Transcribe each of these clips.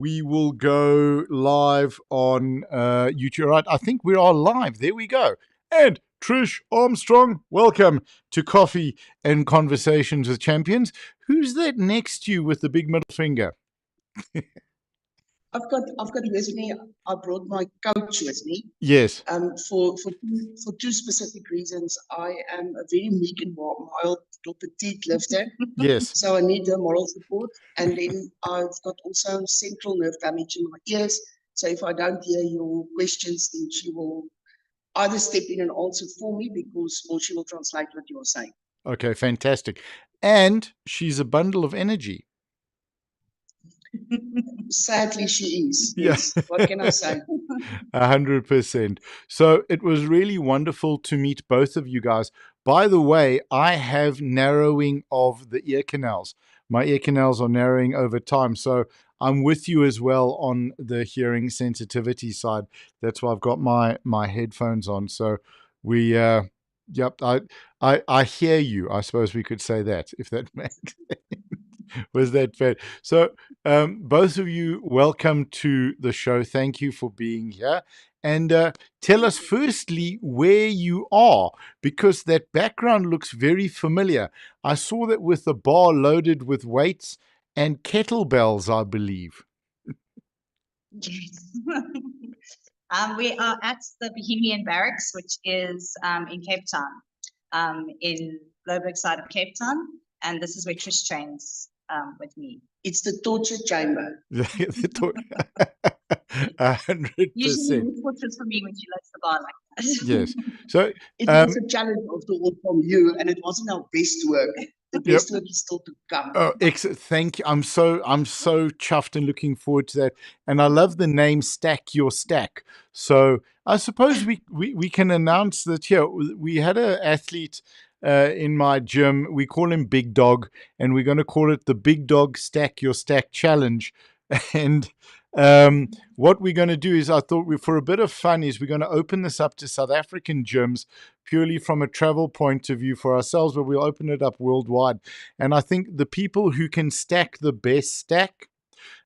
we will go live on YouTube. Right, I think we are live. There we go. And Trish Armstrong, welcome to Coffee and Conversations with Champions. Who's that next to you with the big middle finger? I've got with me. I brought my coach with me. Yes. For two specific reasons. I am a very meek and mild little petite lifter. Yes. So I need her moral support. And then I've got also central nerve damage in my ears. So if I don't hear your questions, then she will either step in and answer for me or she will translate what you're saying. Okay, fantastic. And she's a bundle of energy. Sadly, she is. Yeah. Yes. What can I say? 100%. So it was really wonderful to meet both of you guys. By the way, I have narrowing of the ear canals. My ear canals are narrowing over time. So I'm with you as well on the hearing sensitivity side. That's why I've got my headphones on. So we, yep, I hear you. I suppose we could say that, if that makes sense. Was that fair? So, both of you, welcome to the show. Thank you for being here. And tell us firstly where you are, because that background looks very familiar. I saw that with the bar loaded with weights and kettlebells, I believe. Yes. We are at the Bohemian Barracks, which is in Cape Town, in Joburg side of Cape Town. And this is where Trish trains with me. It's the torture chamber. 100%. Usually it's torture for me when she loads the bar like that. Yes. So it was a challenge after all from you, and it wasn't our best work. The best work is still to come. Oh, excellent! Thank you. I'm so chuffed and looking forward to that. And I love the name Stack Your Stack. So I suppose we can announce that here we had an athlete in my gym. We call him Big Dog, and we're going to call it the Big Dog Stack Your Stack Challenge. And what we're going to do is, I thought for a bit of fun, is we're going to open this up to South African gyms purely from a travel point of view for ourselves, but we'll open it up worldwide. And I think the people who can stack the best stack,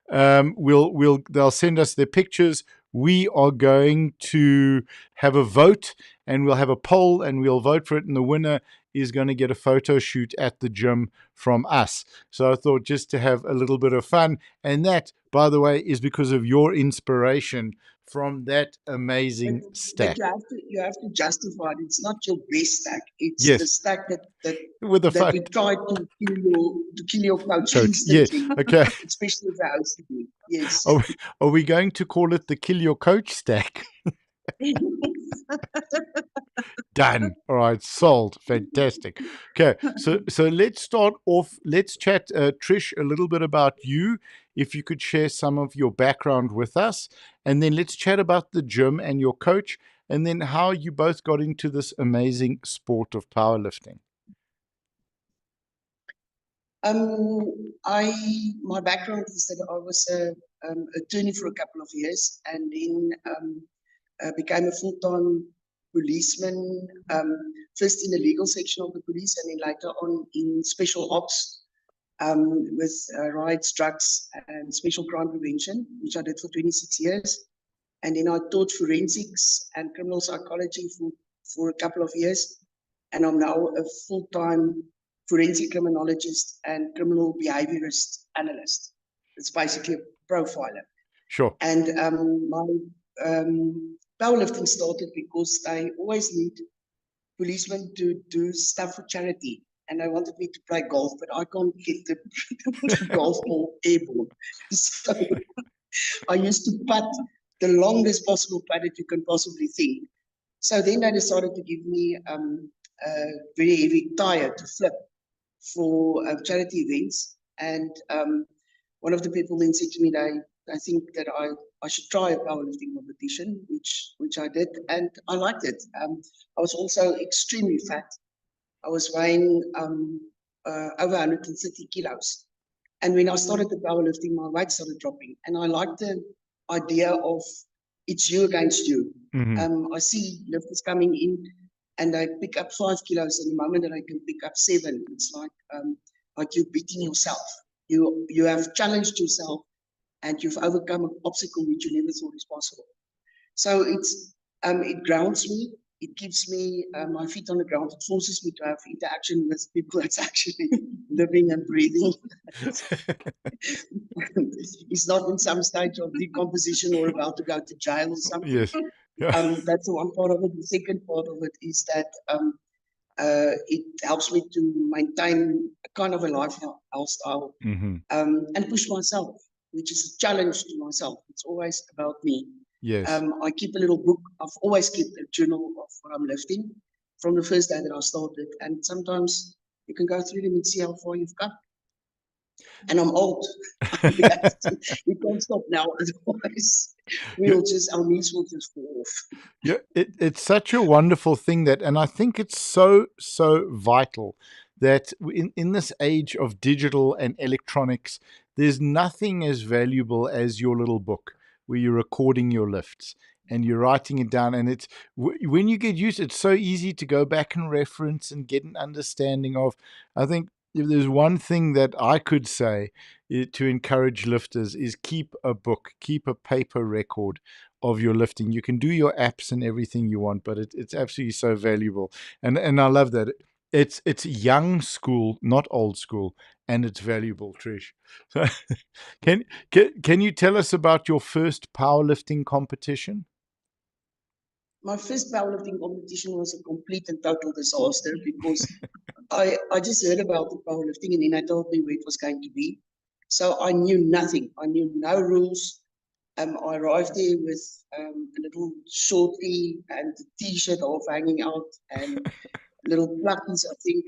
they'll send us their pictures. We are going to have a vote, and we'll have a poll, and we'll vote for it, and the winner is going to get a photo shoot at the gym from us. So I thought just to have a little bit of fun. And that, by the way, is because of your inspiration from that amazing stack. But you have to justify it. It's not your best stack. It's the stack that we tried to kill your coach. Yes. Okay. Especially the OCD. Yes. Are we going to call it the kill your coach stack? Done. All right, sold. Fantastic. Okay, so let's start off. Let's chat, Trish, a little bit about you. If you could share some of your background with us, and then let's chat about the gym and your coach, and then how you both got into this amazing sport of powerlifting. My background is that I was an attorney for a couple of years, and then became a full-time policeman, first in the legal section of the police, and then later on in special ops with riots, drugs, and special crime prevention, which I did for 26 years. And then I taught forensics and criminal psychology for a couple of years. And I'm now a full-time forensic criminologist and criminal behaviorist analyst. It's basically a profiler. Sure. And my powerlifting started because they always need policemen to do stuff for charity. And they wanted me to play golf, but I can't get the golf ball airborne. So I used to putt the longest possible putt that you can possibly think. So then they decided to give me a very heavy tire to flip for charity events. And one of the people then said to me, I think that I should try a powerlifting competition, which I did, and I liked it. I was also extremely fat. I was weighing over 130 kilos. And when I started the powerlifting, my weight started dropping. And I liked the idea of it's you against you. Mm-hmm. I see lifters coming in and they pick up 5 kilos, and the moment that I can pick up 7, it's like you're beating yourself. You have challenged yourself, and you've overcome an obstacle which you never thought is possible. So it grounds me. It keeps me my feet on the ground. It forces me to have interaction with people that's actually living and breathing. It's not in some stage of decomposition or about to go to jail or something. Yes. Yeah. That's the one part of it. The second part of it is that it helps me to maintain a kind of a lifestyle Mm-hmm. and push myself, which is a challenge to myself. It's always about me. Yes. I keep a little book. I've always kept a journal of what I'm lifting from the first day that I started. And sometimes you can go through them and see how far you've come. And I'm old. We can't stop now, otherwise our knees will just fall off. Yeah, it's such a wonderful thing that, and I think it's so vital that in this age of digital and electronics, there's nothing as valuable as your little book where you're recording your lifts and you're writing it down. And it's when you get used, it's so easy to go back and reference and get an understanding of. I think if there's one thing that I could say to encourage lifters is keep a book, keep a paper record of your lifting. You can do your apps and everything you want, but it's absolutely so valuable. And I love that. It's young school, not old school, and it's valuable, Trish. So can you tell us about your first powerlifting competition? My first powerlifting competition was a complete and total disaster because I just heard about the powerlifting and then they told me where it was going to be. So I knew nothing. I knew no rules. I arrived there with a little shorty and a t-shirt half hanging out and little pluckies, I think.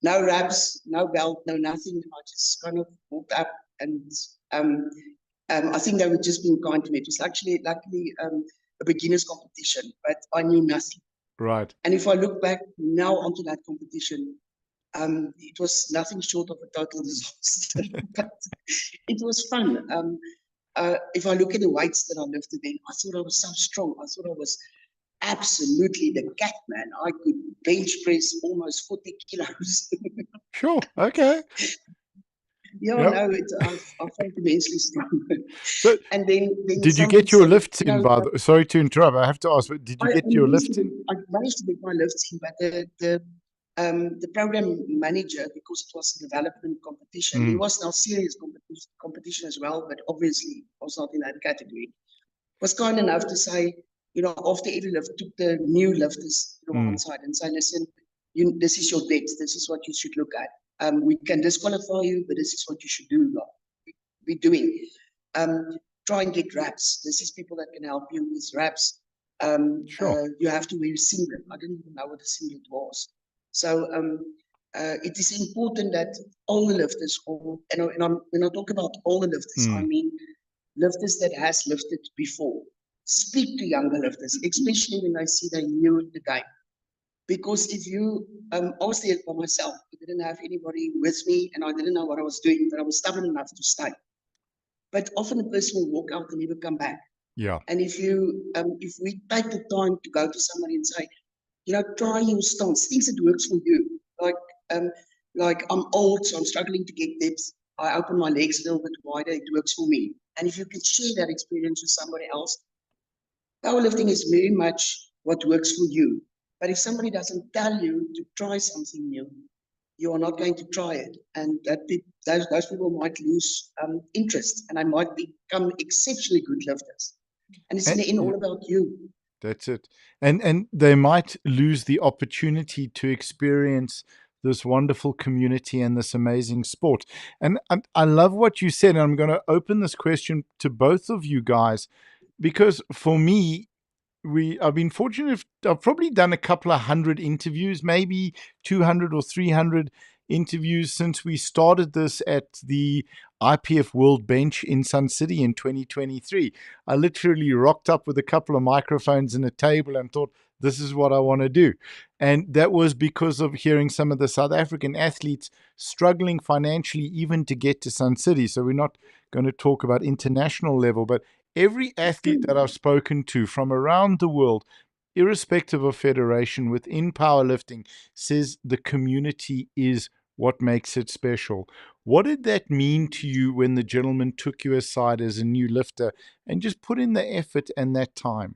No wraps, no belt, no nothing. I just kind of walked up and I think they were just being kind to me. It was actually luckily a beginner's competition, but I knew nothing. Right. And if I look back now onto that competition, it was nothing short of a total disaster. But it was fun. If I look at the weights that I lifted then, I thought I was so strong. I thought I was absolutely the cat, man. I could bench press almost 40 kilos. Sure. Okay. Yeah, Yep. no, I felt immensely strong. So And then did you somebody get your said, lifts in, by the sorry to interrupt, I have to ask, but did you get your lifts in? I managed to get my lifts in, but the program manager, because it was a development competition, he was now serious competition as well, but obviously I was not in that category. Was kind enough to say, after every lift, took the new lifters to one side and say, listen, this is your depth, this is what you should look at. We can disqualify you, but this is what you should do. Be doing. Try and get wraps. This is people that can help you with wraps. Sure. You have to wear a singlet. I didn't even know what a singlet was. So it is important that all the lifters, when I talk about all the lifters, I mean lifters that has lifted before. Speak to younger lifters, especially when I see they new at the game. Because if you, I was there by myself. I didn't have anybody with me and I didn't know what I was doing, but I was stubborn enough to stay. But often a person will walk out and never come back. Yeah. And if we take the time to go to somebody and say, try your stance, things that works for you. Like I'm old, so I'm struggling to get depth. I open my legs a little bit wider, it works for me. And if you can share that experience with somebody else, powerlifting is very much what works for you. But if somebody doesn't tell you to try something new, you are not going to try it. And those people might lose interest and they might become exceptionally good lifters. And it's in the end all about you. That's it. And they might lose the opportunity to experience this wonderful community and this amazing sport. And I love what you said. And I'm going to open this question to both of you guys, because for me, I've been fortunate. I've probably done a couple of hundred interviews, maybe 200 or 300 interviews since we started this at the IPF World Bench in Sun City in 2023. I literally rocked up with a couple of microphones and a table and thought, this is what I want to do. And that was because of hearing some of the South African athletes struggling financially even to get to Sun City. So we're not going to talk about international level, but every athlete that I've spoken to from around the world, irrespective of federation within powerlifting, says the community is what makes it special. What did that mean to you when the gentleman took you aside as a new lifter and just put in the effort and that time?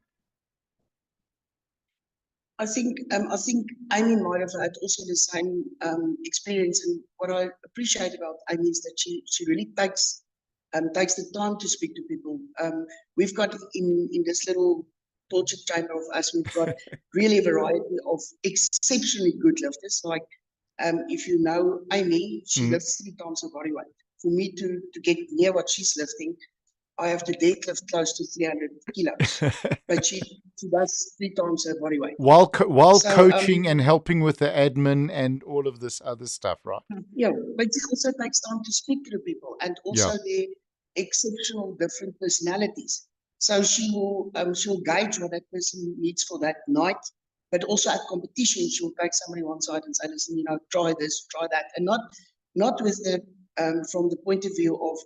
I think Amy might have had also the same experience. And what I appreciate about Amy is that she really takes the time to speak to people. We've got in this little torture chamber of us, we've got really a variety of exceptionally good lifters. Like if you know Amy, she lifts 3 times her body weight. For me to get near what she's lifting, I have to deadlift close to 300 kilos, but she does 3 times her body weight. While So, coaching and helping with the admin and all of this other stuff, right? yeah, but it also takes time to speak to people and also Yeah. their exceptional different personalities. So she'll gauge what that person needs for that night, but also at competition, she'll take somebody one side and say, listen, you know, try this, try that, and not with the from the point of view of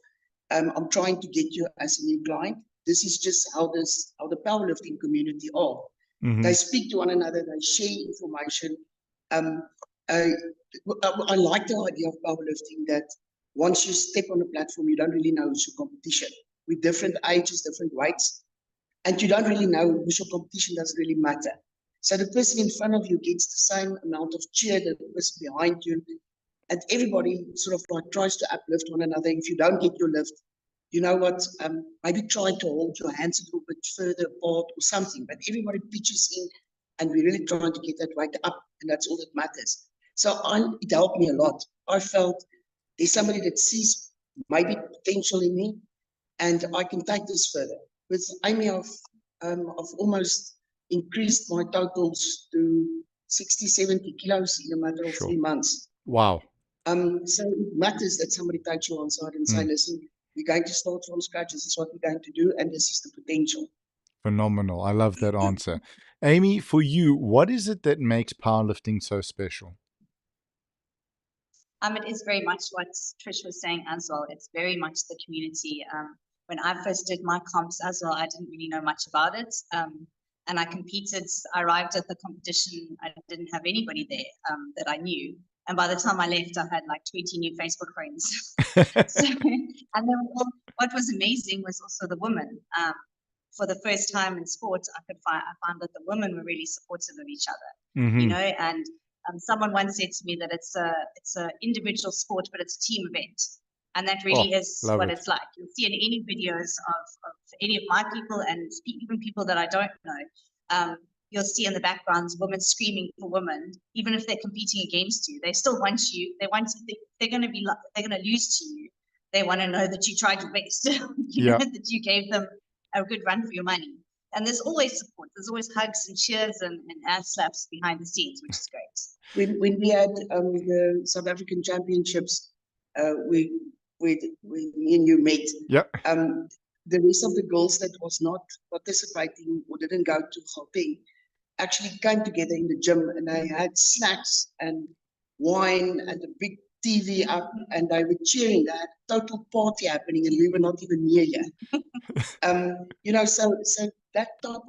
I'm trying to get you as a new client. This is just how the powerlifting community are. They speak to one another, they share information. Um, I like the idea of powerlifting that once you step on the platform, you don't really know who's your competition. With different ages, different weights, and you don't really know who's your competition, doesn't really matter. So the person in front of you gets the same amount of cheer that the person behind you, and everybody sort of like tries to uplift one another. If you don't get your lift, you know what, maybe try to hold your hands a little bit further apart or something, but everybody pitches in and we're really trying to get that weight up, and that's all that matters. So it helped me a lot. I felt there's somebody that sees maybe potential in me and I can take this further. With Amy, I've almost increased my totals to 60, 70 kilos in a matter of 3 months. Wow. So it matters that somebody takes you on side and say, listen, we're going to start from scratch. This is what we're going to do, and this is the potential. Phenomenal. I love that answer. Amy, for you, what is it that makes powerlifting so special? It is very much what Trish was saying as well. It's very much the community. When I first did my comps as well, I didn't really know much about it. And I competed, I arrived at the competition, I didn't have anybody there that I knew. And by the time I left, I had like 20 new Facebook friends. And then what was amazing was also the women. For the first time in sports, I found that the women were really supportive of each other, you know, and someone once said to me that it's a individual sport, but it's a team event. And that really is what it's like. You'll see in any videos of any of my people and even people that I don't know, you'll see in the backgrounds women screaming for women. Even if they're competing against you, they still want you. They're going to lose to you. They want to know that you tried your best, you know, that you gave them a good run for your money. And there's always support. There's always hugs and cheers and ass slaps behind the scenes, which is great. When we had the South African Championships, me and you met. The rest of the girls that was not participating or didn't go to Gauteng actually came together in the gym, and they had snacks and wine and a big TV up, and they were cheering. They had total party happening, and we were not even near yet. You know, so that type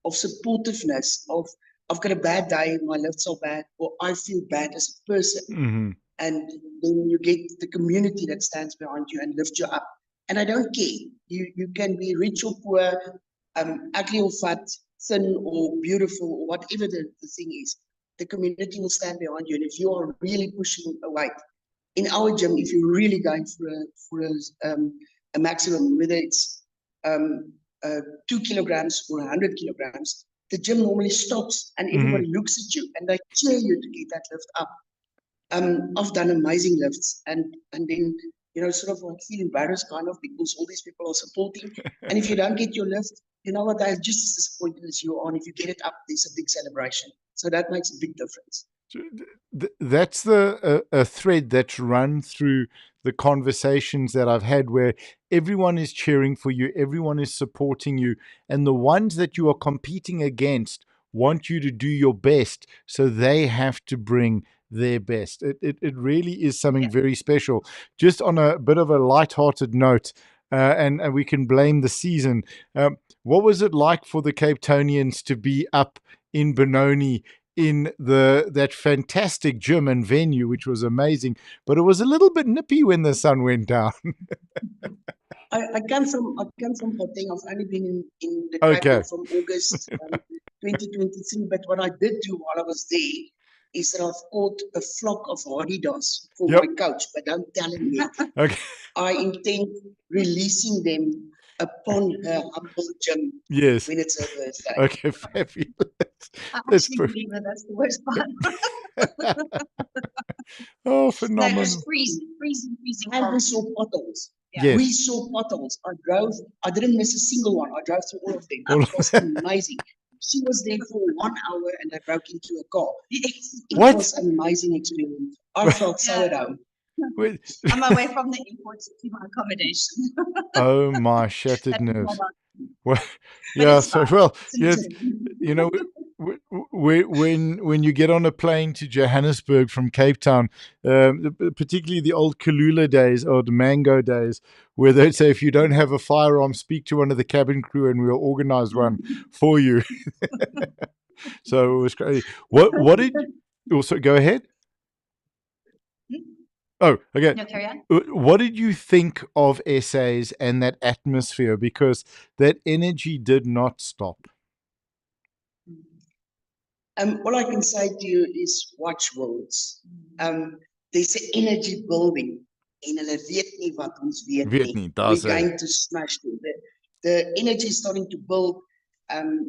of supportiveness of I've got a bad day, my lifts are bad, or I feel bad as a person. And then you get the community that stands behind you and lifts you up. And I don't care. You can be rich or poor, ugly or fat, thin or beautiful, or whatever the thing is. The community will stand behind you. And if you are really pushing a weight, in our gym, if you're really going for a maximum, whether it's 2 kilograms or 100 kilograms, the gym normally stops and everybody looks at you and they cheer you to get that lift up. I've done amazing lifts and then, you know, sort of like feel embarrassed kind of because all these people are supporting. And if you don't get your lift, you know what, they're just as disappointed as you are. And if you get it up, there's a big celebration. So that makes a big difference. That's a thread that's run through the conversations that I've had where everyone is cheering for you, everyone is supporting you, and the ones that you are competing against want you to do your best, so they have to bring their best. It really is something very special. Just on a bit of a light-hearted note, and we can blame the season. What was it like for the Cape Townians to be up in Benoni in that fantastic gym and venue, which was amazing, but it was a little bit nippy when the sun went down. I come from Gauteng. I've only been in the Cape Okay. now from August 2023. But what I did do while I was there is that I've caught a flock of Hadidas for Yep. my coach, but don't tell him yet. Okay. I intend releasing them upon her humble gym Yes. when it's her birthday. Okay, fabulous. I That's actually believe that that's the worst part. Oh, No, phenomenal. it was freezing. And we cold. saw potholes. Yes. We saw potholes. I didn't miss a single one. I drove through all of them. All It was amazing. She was there for 1 hour and I broke into a car. It What? was an amazing experience. I felt so Yeah. at home. Wait. On my way from the airport to my accommodation. Oh, my shattered That was nerves. not Well, But yeah, it's so, fine. well, It's an yes, experience. you know, when you get on a plane to Johannesburg from Cape Town, particularly the old Kalula days or the Mango days, where they'd say if you don't have a firearm, speak to one of the cabin crew and we'll organize one for you. So it was crazy. What did you also go ahead? Oh, okay. No, carry on. What did you think of essays and that atmosphere? Because that energy did not stop. All I can say to you is watch words. There's an energy building. En hulle weet nie wat ons weet Weet nie. nie, We're daar's hy. going to smash them. The energy is starting to build.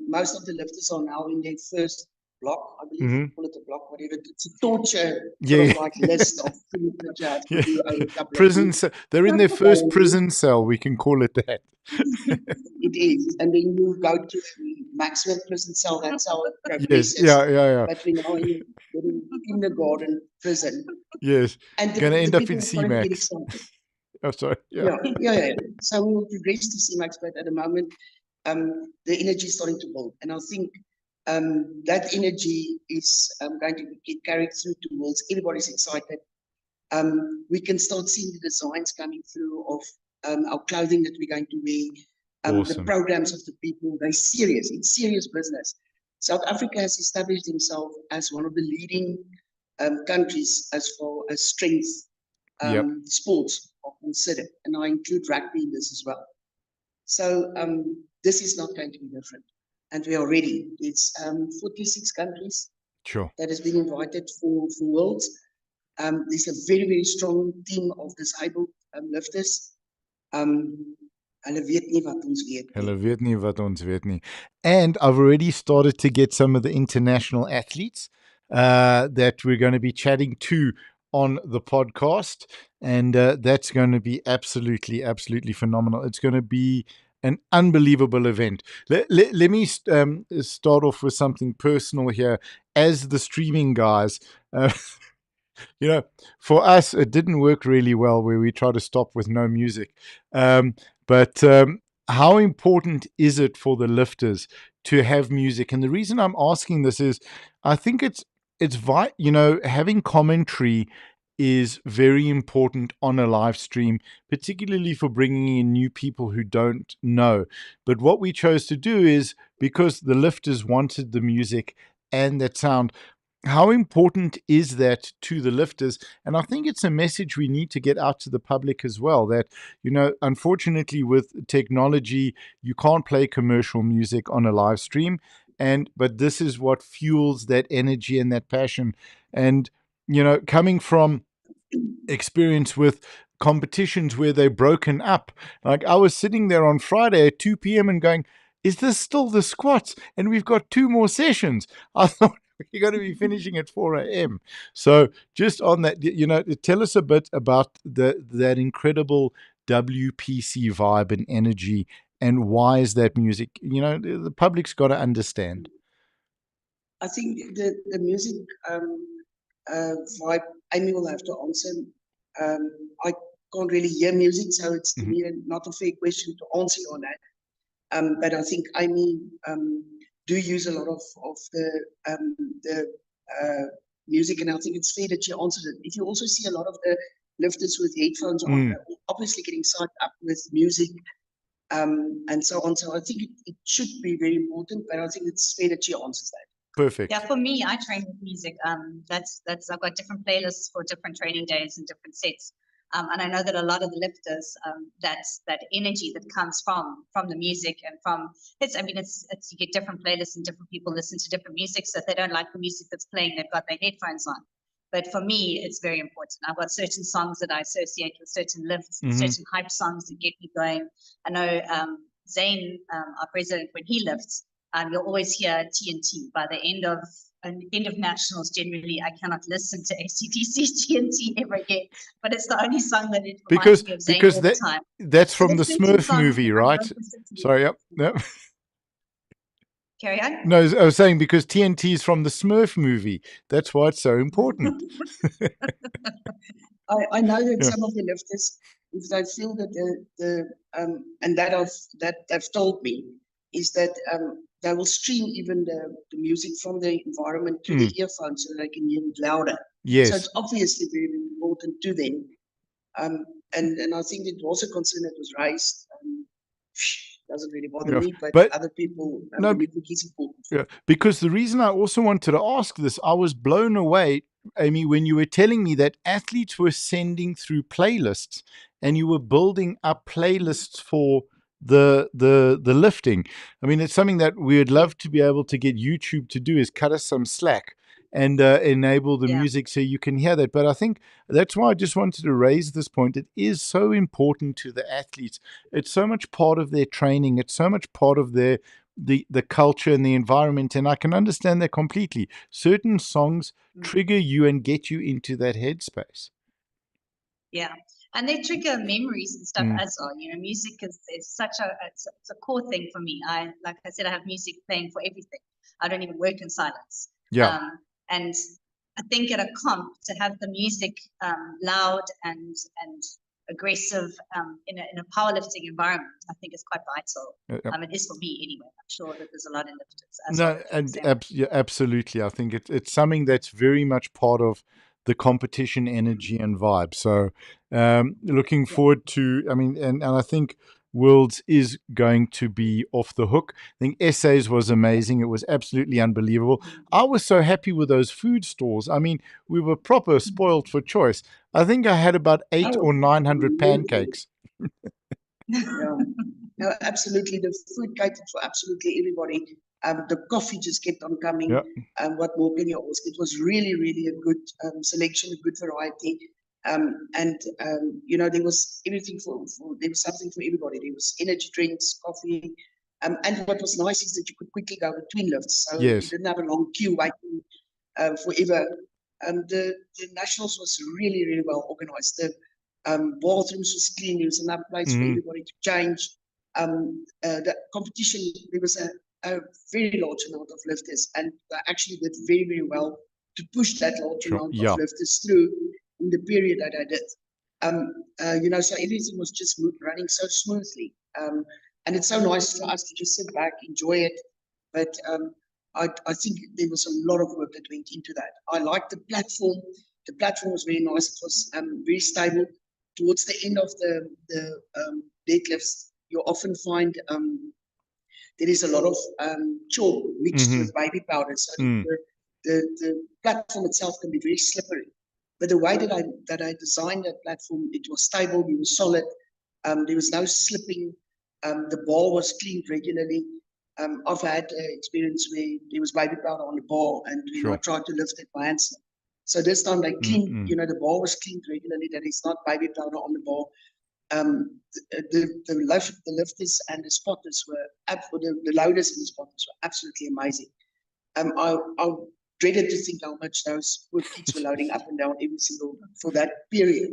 Most of the lifters are now in their first block, I believe. Mhm. Call it a block, whatever. It's a torture Yeah, sort of like list of things that you have to Yeah. do over a couple of Prison. weeks. They're in their first prison cell. We can call it that. It is. And then you go to maximum prison cell. That's how it Yes. progresses. Yeah. But we're now in kindergarten prison. Yes. And Gonna end up in people are starting to get C-Max. excited. Oh, sorry. Yeah. Yeah. So we will progress to C-Max, but at the moment, the energy is starting to build. And I think that energy is going to get carried through towards everybody's excited. We can start seeing the designs coming through of our clothing that we're going to wear, the Awesome. programs of the people. They're serious. It's serious business. South Africa has established himself as one of the leading countries as far as strength Yep. sports are considered, and I include rugby in this as well. So this is not going to be different, and we are ready. It's 46 countries Sure. that has been invited for Worlds. There's a very, very strong team of disabled lifters. Hulle weet nie wat ons weet nie. Hulle weet nie wat ons weet nie. And I've already started to get some of the international athletes that we're going to be chatting to on the podcast. And that's going to be absolutely, absolutely phenomenal. It's going to be an unbelievable event. Let me start off with something personal here. As the streaming guys, you know, for us, it didn't work really well where we try to stop with no music. But how important is it for the lifters to have music? And the reason I'm asking this is I think having commentary is very important on a live stream, particularly for bringing in new people who don't know. But what we chose to do is because the lifters wanted the music and that sound, how important is that to the lifters? And I think it's a message we need to get out to the public as well, that, unfortunately with technology, you can't play commercial music on a live stream. But this is what fuels that energy and that passion. And, coming from experience with competitions where they're broken up, like I was sitting there on Friday at 2 p.m. and going, is this still the squats? And we've got 2 more sessions. I thought, you're going to be finishing at 4 a.m. So just on that, tell us a bit about that incredible WPC vibe and energy, and why is that music? The public's got to understand. I think the music vibe, Amy will have to answer. I can't really hear music, so it's to me not a fair question to answer on that. But I think Amy do use a lot of the music, and I think it's fair that she answers it. If you also see a lot of the lifters with headphones on, they're obviously getting psyched up with music, and so on. So I think it should be very important, but I think it's fair that she answers that. Perfect. Yeah, for me, I train with music. That's I've got different playlists for different training days and different sets. And I know that a lot of the lifters, that's that energy that comes from the music and from it's. I mean, it's you get different playlists and different people listen to different music. So if they don't like the music that's playing, they've got their headphones on. But for me, it's very important. I've got certain songs that I associate with certain lifts, certain hype songs that get me going. I know Zane, our president, when he lifts, you'll always hear TNT. By the end of nationals, generally, I cannot listen to AC/DC TNT ever again. But it's the only song that it reminds me of Zane all the time. That's So from the there's certain Smurf songs movie, that I right? don't listen to. Sorry, yep. Carry on. No, I was saying because TNT is from the Smurf movie. That's why it's so important. I know that Yeah. some of the lifters, if they feel that and that they've told me, is that they will stream even the music from the environment to the earphones so they can hear it louder. So Yes. it's obviously very important to them. And I think it was a concern that was raised. Doesn't really bother Yeah. me, but But other people no, believe it is important. yeah, because the reason I also wanted to ask this, I was blown away, Amy, when you were telling me that athletes were sending through playlists and you were building up playlists for the lifting. I mean, it's something that we would love to be able to get YouTube to do, is cut us some slack and enable the music so you can hear that. But I think that's why I just wanted to raise this point. It is so important to the athletes. It's so much part of their training. It's so much part of their the culture and the environment, and I can understand that completely. Certain songs trigger you and get you into that headspace. Yeah, and they trigger memories and stuff as well. You know, music is such a it's a core thing for me. Like I said, I have music playing for everything. I don't even work in silence. Yeah. And I think at a comp to have the music loud and aggressive in a powerlifting environment, I think is quite vital. It is for me anyway. I'm sure that there's a lot in lifters as well. No, and yeah, absolutely. I think it's something that's very much part of the competition energy and vibe. So looking forward to, I mean, and I think Worlds is going to be off the hook. I think Essays was amazing. It was absolutely unbelievable. I was so happy with those food stores. I mean, we were proper spoiled for choice. I think I had about 800 or 900 pancakes. Yeah. No, absolutely. The food catered for absolutely everybody. The coffee just kept on coming. Yeah. What more can you ask? It was really, really a good selection, a good variety. There was everything there was something for everybody. There was energy drinks, coffee. And what was nice is that you could quickly go between lifts. So you didn't have a long queue waiting forever. The Nationals was really, really well organized. The bathrooms was clean. There was enough place for everybody to change. The competition, there was a very large amount of lifters, and they actually did very, very well to push that large amount of lifters through in the period that I did. So everything was just running so smoothly. And it's so nice for us to just sit back, enjoy it. But I think there was a lot of work that went into that. I liked the platform. The platform was very nice. It was very stable. Towards the end of the deadlifts, you often find there is a lot of chalk mixed with baby powder. So the platform itself can be very slippery. But the way that I designed that platform, it was stable, it was solid. There was no slipping. The ball was cleaned regularly. I've had experience where there was baby powder on the ball, and I tried to lift it by hand. So this time they cleaned, the ball was cleaned regularly. There is not baby powder on the ball. The lifters and the spotters the loaders and the spotters were absolutely amazing. I dreaded to think how much those poor kids were loading up and down every single for that period.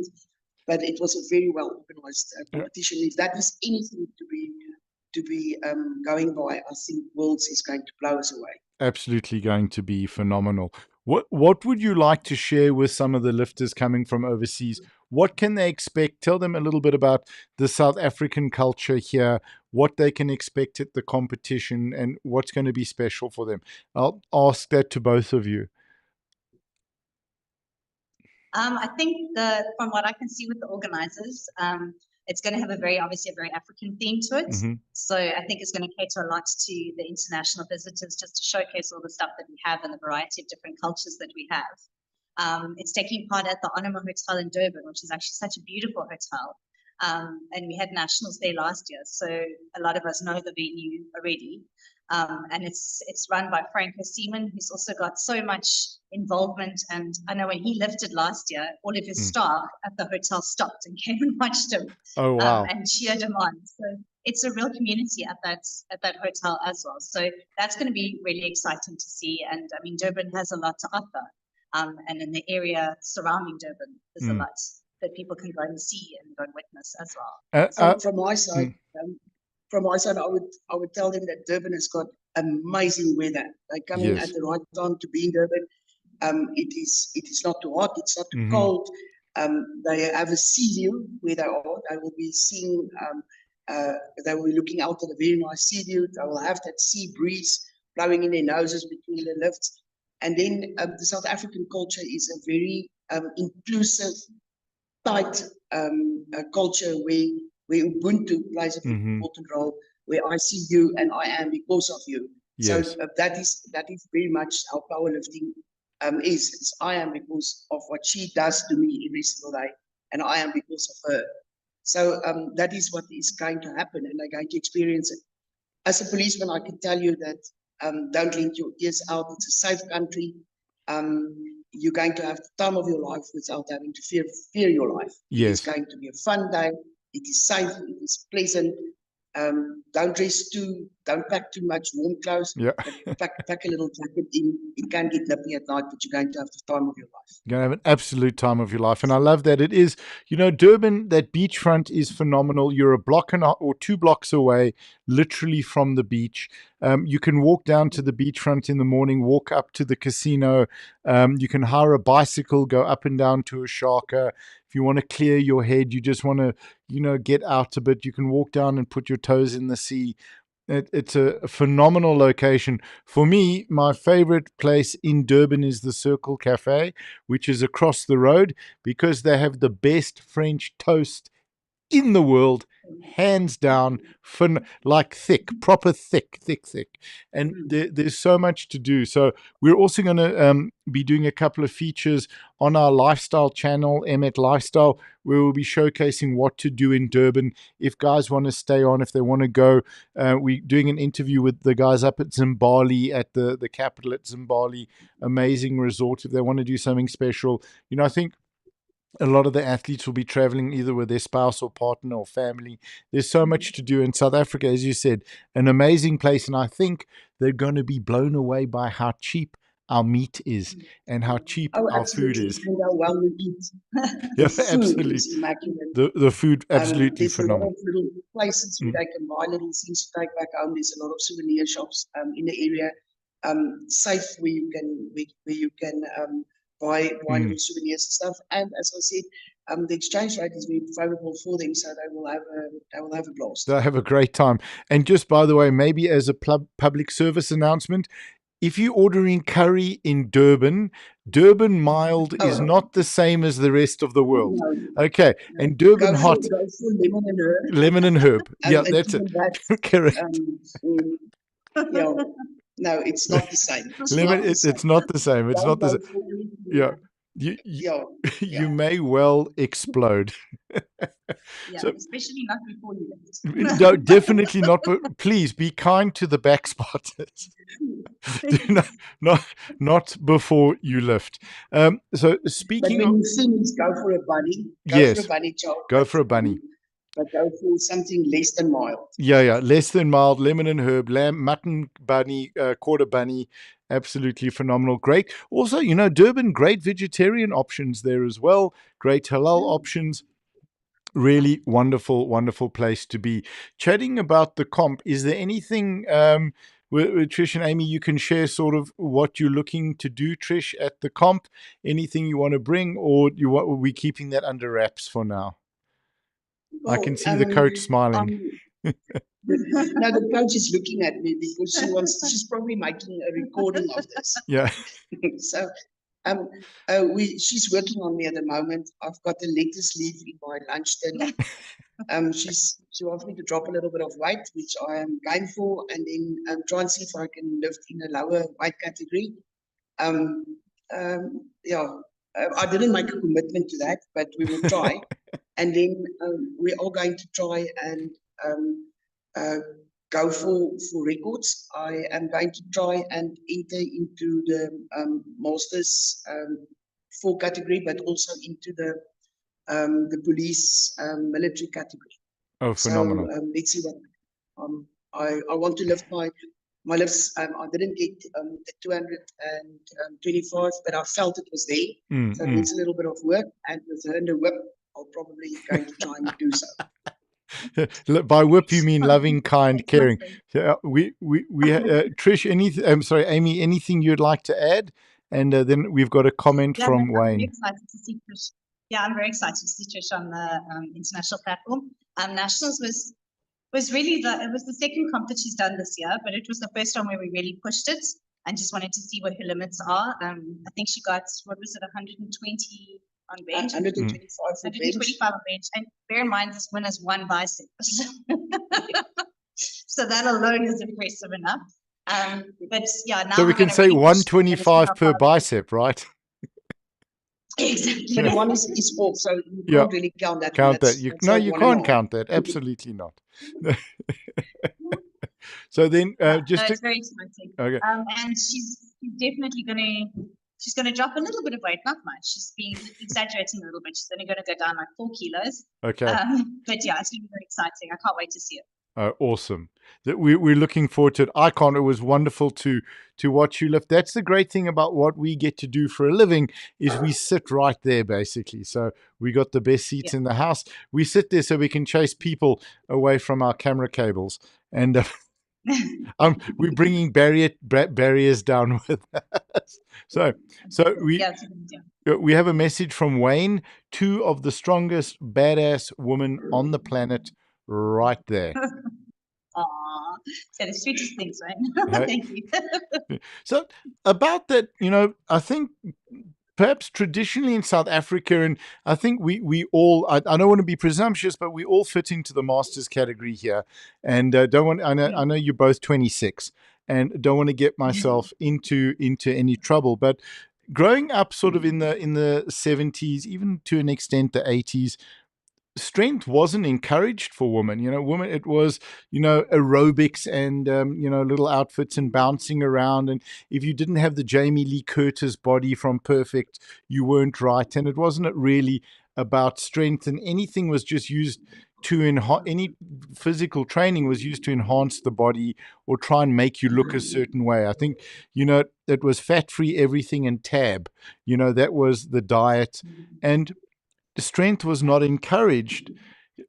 But it was a very well organized competition. If that is anything to be going by, I think Worlds is going to blow us away. Absolutely going to be phenomenal. What would you like to share with some of the lifters coming from overseas? What can they expect? Tell them a little bit about the South African culture here, what they can expect at the competition, and what's going to be special for them. I'll ask that to both of you. I think from what I can see with the organizers, It's going to have obviously a very African theme to it. Mm-hmm. So I think it's going to cater a lot to the international visitors, just to showcase all the stuff that we have and the variety of different cultures that we have. It's taking part at the Onoma Hotel in Durban, which is actually such a beautiful hotel. And we had nationals there last year, so a lot of us know the venue already. And it's run by Franco Seaman, who's also got so much involvement. And I know when he lifted last year, all of his staff at the hotel stopped and came and watched him. Oh, wow. And cheered him on. So it's a real community at that hotel as well. So that's going to be really exciting to see. And I mean, Durban has a lot to offer. And in the area surrounding Durban, there's a lot that people can go and see and go and witness as well. So from my side, I would tell them that Durban has got amazing weather. They come in at the right time to be in Durban. It is not too hot, it's not too cold. They have a sea view where they are. They will be seeing. They will be looking out at a very nice sea view. They will have that sea breeze blowing in their noses between the lifts. And then the South African culture is a very inclusive, tight culture where Ubuntu plays a very important role, where I see you and I am because of you. Yes. So that is very much how powerlifting is. It's I am because of what she does to me every single day, and I am because of her. So that is what is going to happen, and they're going to experience it. As a policeman, I can tell you that don't lend your ears out. It's a safe country. You're going to have the time of your life without having to fear your life. Yes. It's going to be a fun day. It is safe. It is pleasant. Don't pack too much warm clothes. Yeah. pack a little jacket in. It can get nippy at night, but you're going to have the time of your life. You're going to have an absolute time of your life. And I love that. It is, Durban, that beachfront is phenomenal. You're a block or 2 blocks away, literally from the beach. You can walk down to the beachfront in the morning, walk up to the casino. You can hire a bicycle, go up and down to a sharker. If you want to clear your head, you just want to, get out a bit, you can walk down and put your toes in the sea. It's a phenomenal location. For me, my favorite place in Durban is the Circle Cafe, which is across the road, because they have the best French toast in the world, hands down, like thick, proper thick. And there's so much to do. So we're also going to be doing a couple of features on our lifestyle channel, Emet Lifestyle, where we'll be showcasing what to do in Durban. If guys want to stay on, if they want to go, we're doing an interview with the guys up at Zimbali, at the capital at Zimbali. Amazing resort. If they want to do something special, I think a lot of the athletes will be traveling either with their spouse or partner or family. There's so much to do in South Africa, as you said, an amazing place. And I think they're going to be blown away by how cheap our meat is and how cheap our food is. And how well we eat. Yeah, food absolutely. Is immaculate. The food, absolutely there's phenomenal. There's a lot of little places where they can buy little things to take back home. There's a lot of souvenir shops in the area. Safe where you can buy little souvenirs and stuff. And as I said, the exchange rate is very favorable for them, so they will have a blast. They'll have a great time. And just by the way, maybe as a public service announcement, if you're ordering curry in Durban, Durban mild is not the same as the rest of the world. No. Okay, and Durban hot. Go for lemon and herb. Lemon and herb. Yeah, that's it. Correct. Yeah. No, it's not the same. It's not the same. It's not the same. Yeah. You may well explode. Yeah, so, especially not before you lift. No, definitely not. But please be kind to the back spotters. not before you lift. So speaking but when you finish, go for a bunny. Go for a bunny job. Go for a bunny. But go for something less than mild. Yeah, less than mild. Lemon and herb, lamb, mutton bunny, quarter bunny. Absolutely phenomenal. Great. Also, Durban, great vegetarian options there as well. Great halal options. Really wonderful, wonderful place to be. Chatting about the comp, is there anything, with Trish and Amy, you can share sort of what you're looking to do, Trish, at the comp? Anything you want to bring, or are we keeping that under wraps for now? Well, I can see the coach smiling. No, the coach is looking at me because she's probably making a recording of this. Yeah. So She's working on me at the moment. I've got a lettuce leaf in my lunch dinner. She wants me to drop a little bit of weight, which I am going for, and then try and see if I can lift in a lower weight category. Yeah, I didn't make a commitment to that, but we will try. And then we are going to try and go for records. I am going to try and enter into the Masters 4 category, but also into the police military category. Oh, phenomenal. So let's see what I want to lift my lifts. I didn't get the 225, but I felt it was there. So it needs a little bit of work, and with her and the whip, I'll probably going to try and do so. By whip you mean loving, kind, caring. Trish, Amy, anything you'd like to add? And then we've got a comment from I'm Wayne. very excited to see Trish. Yeah, I'm very excited to see Trish on the international platform. Nationals was really it was the second comp that she's done this year, but it was the first one where we really pushed it and just wanted to see what her limits are. I think she got, what was it, 120 on bench? 125 on bench. And bear in mind, this one has one bicep. So that alone is impressive enough. But yeah, now so we can say 125 per bicep, right? Exactly. But the one is off, so you can't really count that. Count that. You can't count that. Absolutely not. So then, it's very exciting. Okay. And she's definitely gonna drop a little bit of weight, not much. She's been exaggerating a little bit. She's only gonna go down like 4 kilos. Okay. But yeah, it's been very exciting. I can't wait to see it. Awesome. We're looking forward to it. It was wonderful to watch you lift. That's the great thing about what we get to do for a living is we sit right there basically. So we got the best seats in the house. We sit there so we can chase people away from our camera cables. And we're bringing barriers down with us. So we have a message from Wayne, 2 of the strongest badass women on the planet right there. Aww, so the sweetest things, right? Thank you. So about that, I think perhaps traditionally in South Africa, and I think we all, I don't want to be presumptuous, but we all fit into the masters category here. And I know you're both 26 and don't want to get myself into any trouble, but growing up sort of in the 70s, even to an extent the 80s, strength wasn't encouraged for women. Women, it was, aerobics and, little outfits and bouncing around. And if you didn't have the Jamie Lee Curtis body from Perfect, you weren't right. And it wasn't really about strength, and anything was just used to any physical training was used to enhance the body or try and make you look a certain way. I think, it was fat-free everything and tab, that was the diet. And strength was not encouraged.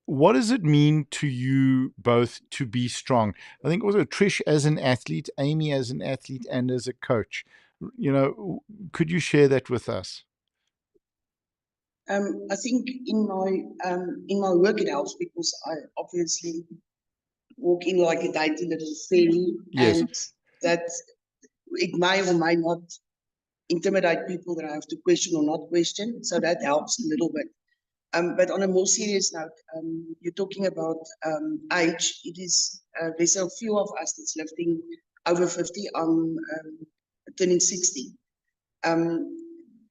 What does it mean to you both to be strong? I think also Trish as an athlete, Amy as an athlete, and as a coach. Could you share that with us? I think in my work it helps because I obviously walk in like a dainty little fairy, and that it may or may not intimidate people that I have to question or not question. So that helps a little bit. But on a more serious note, you're talking about age. It is there's a few of us that's lifting over 50. I'm turning 60.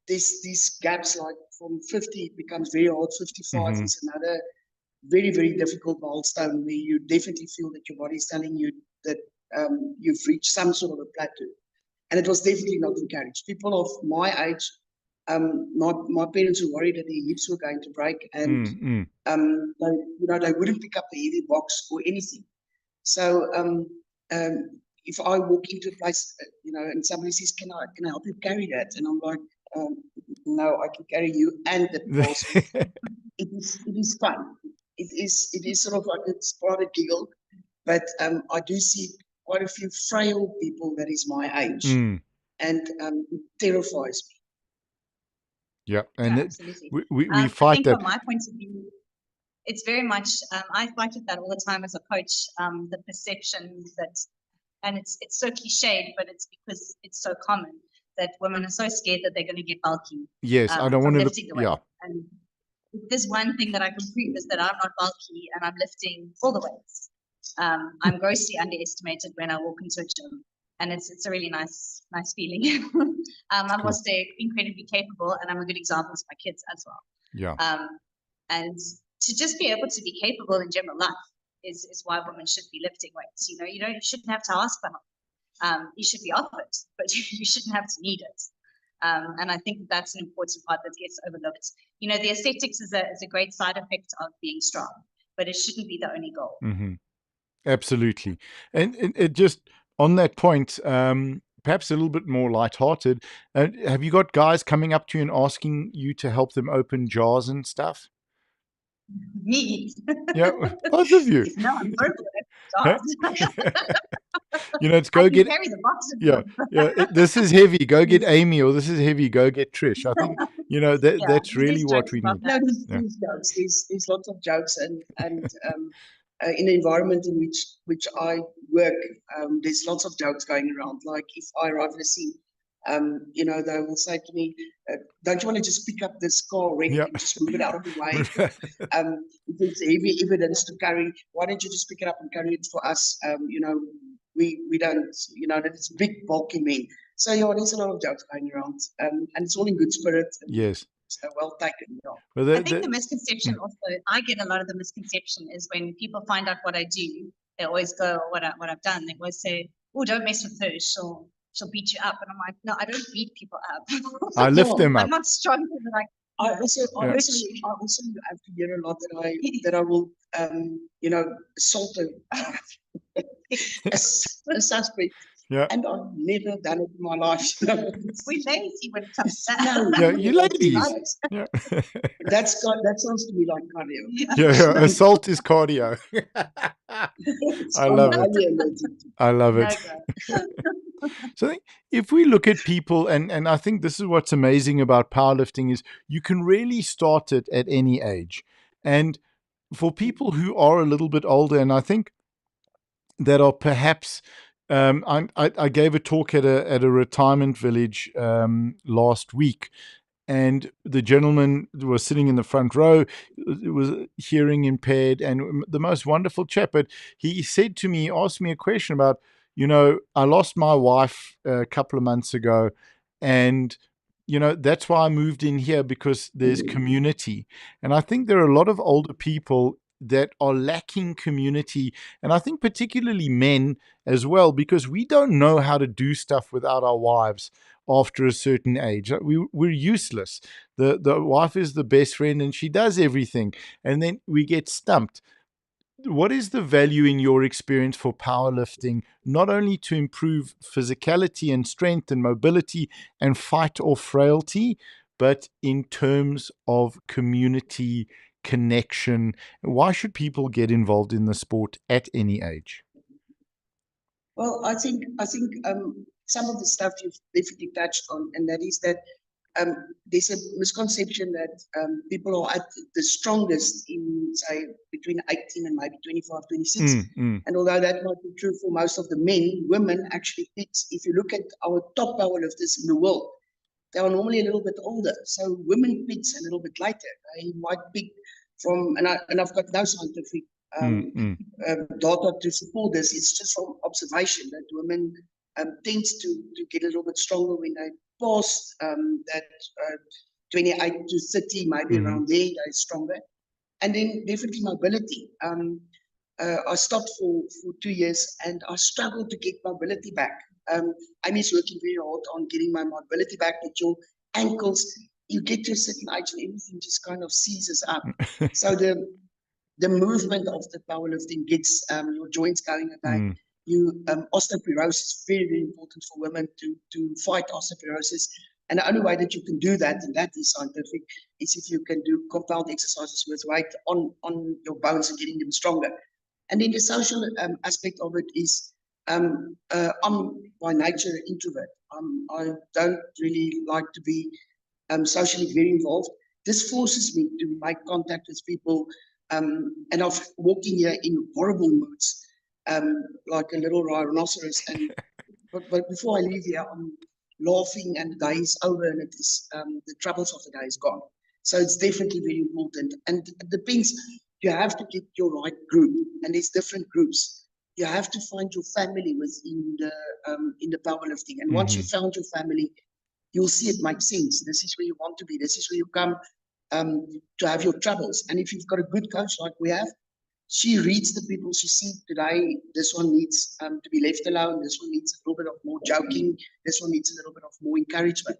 There's these gaps, like from 50 it becomes very hard. 55 is another very, very difficult milestone where you definitely feel that your body is telling you that you've reached some sort of a plateau. And it was definitely not encouraged. People of my age, my parents were worried that their hips were going to break, and they wouldn't pick up a heavy box or anything. So if I walk into a place, and somebody says, "Can I help you carry that?" and I'm like, "No, I can carry you and the basket." It is fun. It is sort of like it's part of a giggle, but I do see quite a few frail people that is my age, and it terrifies me. Yeah, and absolutely. we fight I think that. From my point of view, it's very much. I fight with that all the time as a coach. The perception that, and it's so cliched, but it's because it's so common that women are so scared that they're going to get bulky Yes, I don't from want to. lifting the weight. Yeah, And if there's one thing that I can prove is that I'm not bulky and I'm lifting all the weights. I'm grossly underestimated when I walk into a gym, and it's a really nice feeling. I'm cool. also incredibly capable, and I'm a good example to my kids as well. Yeah. And to just be able to be capable in general life is why women should be lifting weights. You know, you shouldn't have to ask for help. You should be offered, but you shouldn't have to need it. And I think that's an important part that gets overlooked. You know, the aesthetics is a great side effect of being strong, but it shouldn't be the only goal. Mm-hmm. Absolutely. And it just on that point, perhaps a little bit more lighthearted. Have you got guys coming up to you and asking you to help them open jars and stuff? Me? Yeah, both of you. No, I'm broken. Huh? It's I go can get. carry the box. Yeah. This is heavy. Go get Amy, or this is heavy. Go get Trish. I think that's really there's what jokes we about need. that. No, there's jokes. There's lots of jokes, and in the environment in which I work, there's lots of jokes going around. Like if I arrive at a scene, they will say to me, "Don't you want to just pick up this car wreck Yeah. and just move it out of the way? If it's heavy evidence to carry, why don't you just pick it up and carry it for us? We don't, that it's big bulky men." So there's a lot of jokes going around, and it's all in good spirit. And Yes. so well taken. Yeah. Well, I think the misconception also, I get a lot of the misconception is when people find out what I do, they always go, what I've done, they always say, "Oh, don't mess with her, she'll beat you up." And I'm like, no, I don't beat people up. I lift them up. I'm not strong enough that I also have to hear a lot that I will assault a suspect. Yeah. And I've never done it in my life. we're lazy when it comes to that. Yeah, you ladies. Yeah. That sounds to me like cardio. Yeah. Assault is cardio. I love it. I love it. So I think if we look at people, and I think this is what's amazing about powerlifting is you can really start it at any age. And for people who are a little bit older, and I think that are perhaps, I gave a talk at a retirement village last week, and the gentleman was sitting in the front row. It was hearing impaired and the most wonderful chap. But he said to me, asked me a question about, I lost my wife a couple of months ago, and that's why I moved in here, because there's community. And I think there are a lot of older people that are lacking community, and I think particularly men as well, because we don't know how to do stuff without our wives after a certain age. We're useless. The wife is the best friend and she does everything, and then we get stumped. What is the value in your experience for powerlifting, not only to improve physicality and strength and mobility and fight off frailty, but in terms of community connection? Why should people get involved in the sport at any age? Well, I think some of the stuff you've definitely touched on, and that is that there's a misconception that people are at the strongest in, say, between 18 and maybe 25, 26. And although that might be true for most of the men, women actually pits. If you look at our top powerlifters in the world, they are normally a little bit older. So women pits a little bit later. They might pick from, and I've got no scientific data to support this. It's just from observation that women tends to get a little bit stronger when they pass that 28 to 30, maybe around there, they're stronger. And then definitely mobility. I stopped for 2 years and I struggled to get mobility back. Amy's working very hard on getting my mobility back, but your ankles, you get to a certain age and everything just kind of seizes up. So the movement of the powerlifting gets your joints going again. Osteoporosis, very, very important for women to fight osteoporosis. And the only way that you can do that, and that is scientific, is if you can do compound exercises with weight on your bones and getting them stronger. And then the social aspect of it is, I'm by nature an introvert. I don't really like to be socially very involved. This forces me to make contact with people. And I've walked in here in horrible moods, like a little rhinoceros. But before I leave here, I'm laughing and the day is over and it is the troubles of the day is gone. So it's definitely very important. And it depends, you have to get your right group, and there's different groups. You have to find your family within the powerlifting. And once you found your family, you'll see it makes sense. This is where you want to be. This is where you come to have your troubles. And if you've got a good coach like we have, she reads the people. She sees today, this one needs to be left alone. This one needs a little bit of more joking. This one needs a little bit of more encouragement.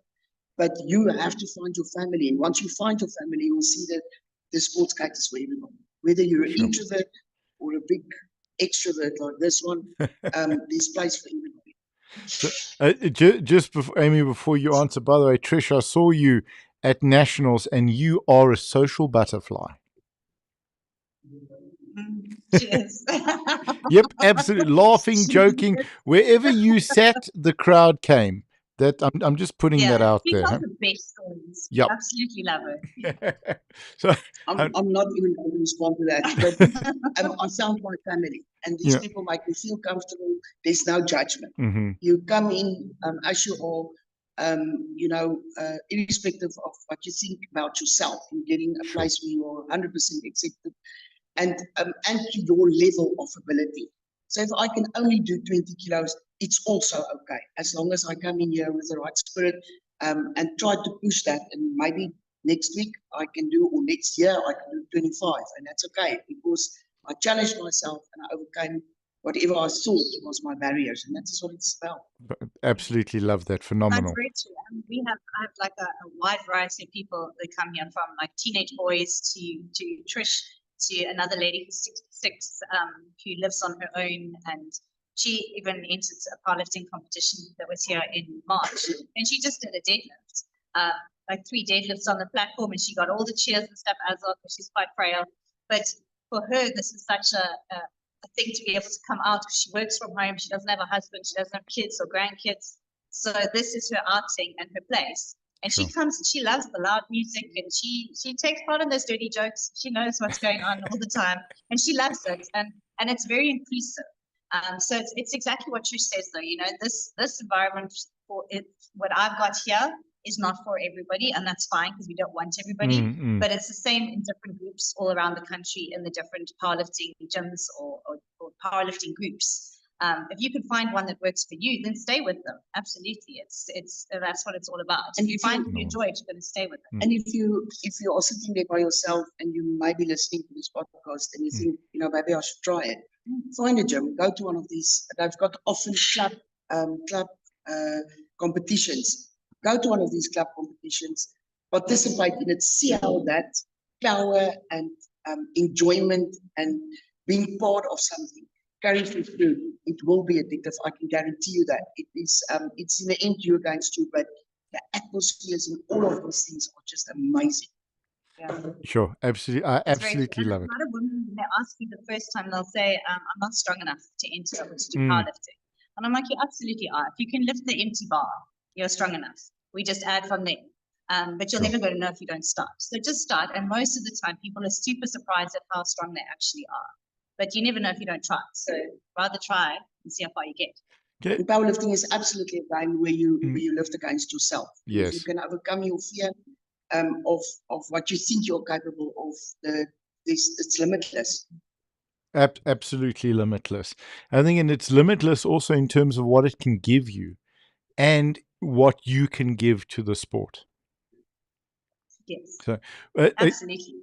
But you have to find your family. And once you find your family, you'll see that the sports kite is for everyone. Whether you're an introvert or a big extrovert like this one, there's place for everybody. So, just before, Amy, before you answer, by the way, Trish, I saw you at Nationals and you are a social butterfly. Cheers. Yep, absolutely. Laughing, joking. Wherever you sat, the crowd came. That I'm just putting that out She there. tells the best stories. Yep. Absolutely love it. So I'm not even going to respond to that, but I found my family, and these people make me feel comfortable. There's no judgment. You come in as you are, irrespective of what you think about yourself. You're getting a place where you are 100% accepted, and to your level of ability. So if I can only do 20 kilos, it's also okay, as long as I come in here with the right spirit and try to push that. And maybe next week I can do, or next year I can do 25, and that's okay, because I challenged myself and I overcame whatever I thought was my barriers, and that's what it's about. Absolutely love that. Phenomenal. That's great. I have like a wide variety of people that come here, from like teenage boys to Trish, to another lady who's 66, who lives on her own, and she even entered a powerlifting competition that was here in March, and she just did a deadlift, like 3 deadlifts on the platform, and she got all the cheers and stuff as well, because she's quite frail. But for her, this is such a thing to be able to come out, because she works from home, she doesn't have a husband, she doesn't have kids or grandkids, so this is her outing and her place. And she comes and she loves the loud music, and she takes part in those dirty jokes. She knows what's going on all the time, and she loves it, and it's very inclusive. So it's exactly what Trish says, though. You know, this environment for it, what I've got here, is not for everybody, and that's fine, because we don't want everybody. But it's the same in different groups all around the country, in the different powerlifting gyms or powerlifting groups. If you can find one that works for you, then stay with them. Absolutely, it's that's what it's all about. And if you find you enjoy it, you're going to stay with them. And if you are sitting there by yourself and you might be listening to this podcast and you think, maybe I should try it, find a gym, go to one of these. They've got often club competitions. Go to one of these club competitions, participate in it, see how that power and enjoyment and being part of something carries you through. It will be addictive. I can guarantee you that. It is. It's in the end you against you, but the atmospheres and all of those things are just amazing. Yeah. Sure, absolutely. I absolutely love it. A lot of women, when they ask me the first time, they'll say, I'm not strong enough to enter or to do powerlifting. And I'm like, you absolutely are. If you can lift the empty bar, you're strong enough. We just add from there. But you're never going to know if you don't start. So just start. And most of the time, people are super surprised at how strong they actually are. But you never know if you don't try. So rather try and see how far you get. And powerlifting is absolutely a game where you lift against yourself. Yes. If you can overcome your fear of what you think you're capable of, it's limitless. Absolutely limitless. I think, and it's limitless also in terms of what it can give you and what you can give to the sport. Yes. So, absolutely.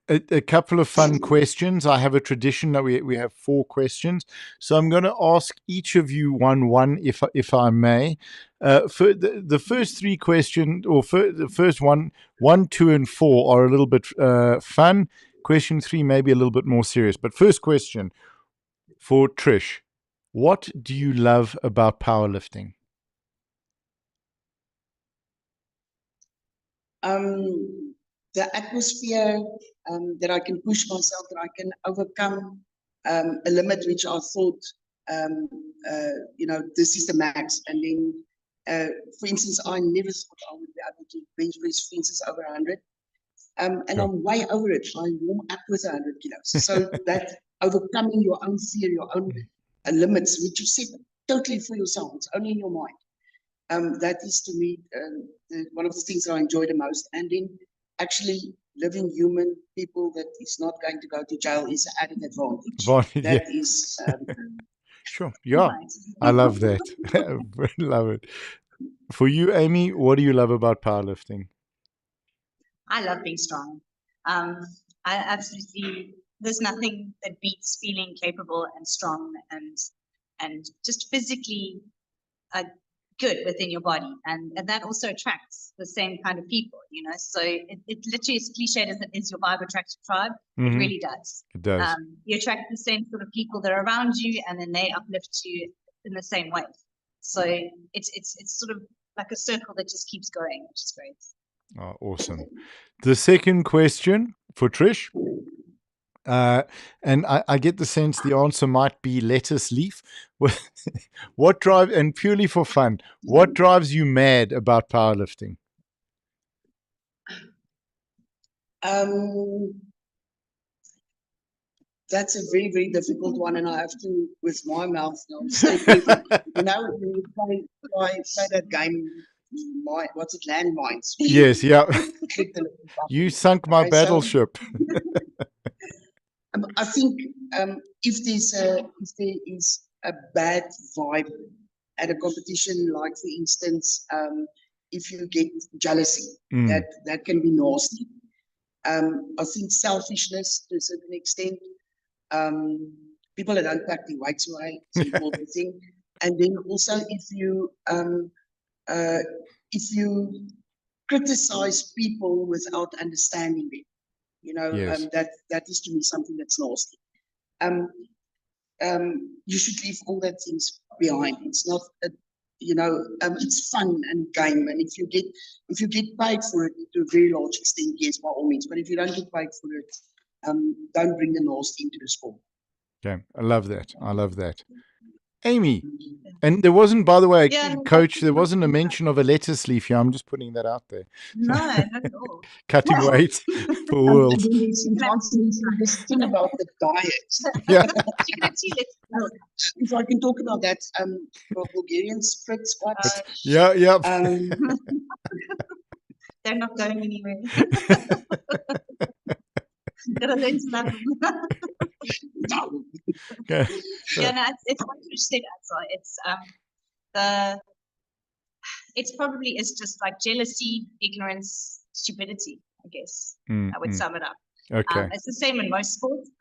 A couple of fun questions. I have a tradition that we have 4 questions. So I'm going to ask each of you one, if I may. For the first 3 questions, or the first 1, 2, and 4 are a little bit fun. Question 3 may be a little bit more serious. But first question for Trish: what do you love about powerlifting? The atmosphere, that I can push myself, that I can overcome a limit which I thought, this is the max. And then, for instance, I never thought I would be able to bench press, for instance, over 100. And I'm way over it. I warm up with 100 kilos. So that overcoming your own fear, your own limits, which you set totally for yourself, it's only in your mind. That is to me one of the things that I enjoy the most. And then actually living human people that is not going to go to jail is an added advantage. Yeah. That is Sure. Yeah. Right. I love that. Love it. For you, Amy, what do you love about powerlifting? I love being strong. I absolutely, there's nothing that beats feeling capable and strong and just physically good within your body. And that also attracts the same kind of people, you know. So it literally, as cliched as it is, your vibe attracts your tribe. It really does. It does. You attract the same sort of people that are around you, and then they uplift you in the same way. So it's sort of like a circle that just keeps going, which is great. Oh, awesome. The second question for Trish, and I get the sense the answer might be lettuce leaf. What drives, and purely for fun, what drives you mad about powerlifting? That's a very, very difficult one, and I have to, with my mouth now, stay careful. You know, when you play that game, what's it, landmines? Yes, yeah. Click the little button. You sunk my Okay, so, battleship. I think if there is a bad vibe at a competition, like for instance, if you get jealousy, that can be nasty. I think selfishness to a certain extent. People that don't pack their weights away, it's an important thing. And then also if you criticize people without understanding them, you know, Yes. that is to me something that's nasty. You should leave all that things behind. It's not it's fun and game, and if you get paid for it to a very large extent, yes, by all means. But if you don't get paid for it, don't bring the nasty into the sport. Okay, I love that. I love that. Amy, and there wasn't, by the way, Coach, there wasn't a mention of a lettuce leaf here. I'm just putting that out there. No, not at all. Cutting weight for worlds. This thing about the diet. Yeah. If I can talk about that, Bulgarians fritz quite. Yeah. They're not going anywhere. Gotta learn to love them. Okay. Yeah, no, it's what you said, Azza. It's probably is just like jealousy, ignorance, stupidity, I guess. I would sum it up. Okay. It's the same in most sports.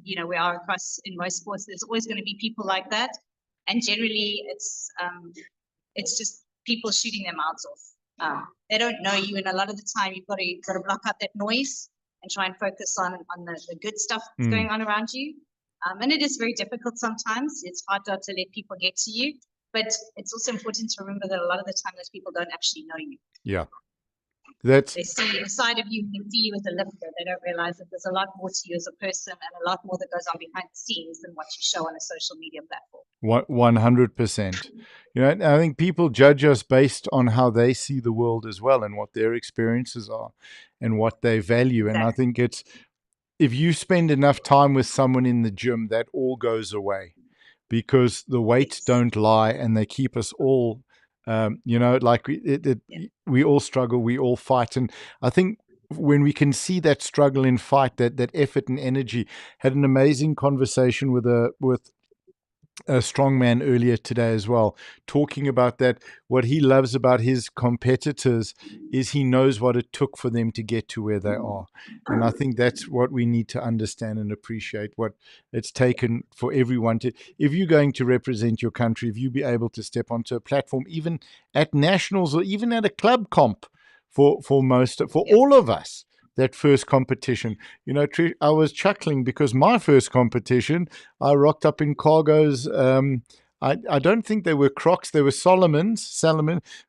You know, we are across in most sports. There's always going to be people like that, and generally, it's just people shooting their mouths off. They don't know you, and a lot of the time, you've got to block out that noise and try and focus on the good stuff that's going on around you. And it is very difficult sometimes. It's hard not to let people get to you, but it's also important to remember that a lot of the time those people don't actually know you. Yeah. They see a side of you, they see you as a lifter. They don't realize that there's a lot more to you as a person and a lot more that goes on behind the scenes than what you show on a social media platform. 100%. You know, I think people judge us based on how they see the world as well and what their experiences are and what they value. Exactly. And I think it's, if you spend enough time with someone in the gym, that all goes away because the weights don't lie and they keep us all, you know, like we all struggle, we all fight. And I think when we can see that struggle and fight, that effort and energy, had an amazing conversation with a strongman earlier today as well, talking about that. What he loves about his competitors is he knows what it took for them to get to where they are. And I think that's what we need to understand and appreciate, what it's taken for everyone to, if you're going to represent your country, if you be able to step onto a platform, even at nationals or even at a club comp for all of us. That first competition, you know, I was chuckling because my first competition, I rocked up in cargos. I don't think they were Crocs, they were Salomon,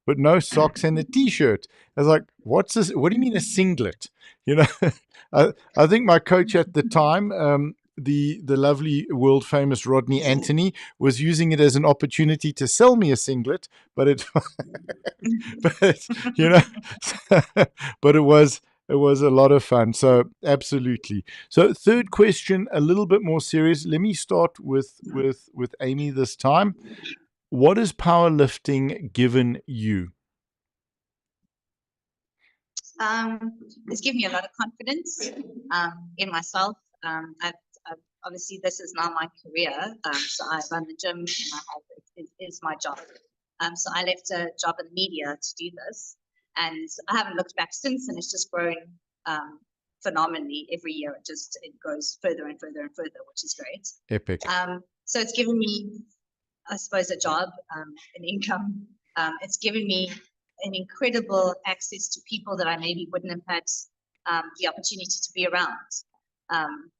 but no socks and a T-shirt. I was like, "What's this? What do you mean a singlet?" You know, I think my coach at the time, the lovely world famous Rodney Anthony, was using it as an opportunity to sell me a singlet, but you know, but it was a lot of fun. So absolutely. So third question, a little bit more serious. Let me start with Amy this time. what has powerlifting given you? It's given me a lot of confidence in myself. I've obviously this is now my career. So I run the gym and I have it is my job. So I left a job in the media to do this, and I haven't looked back since, and it's just grown phenomenally every year. It goes further and further and further, which is great. Epic. So it's given me, I suppose, a job, an income. It's given me an incredible access to people that I maybe wouldn't have had the opportunity to be around.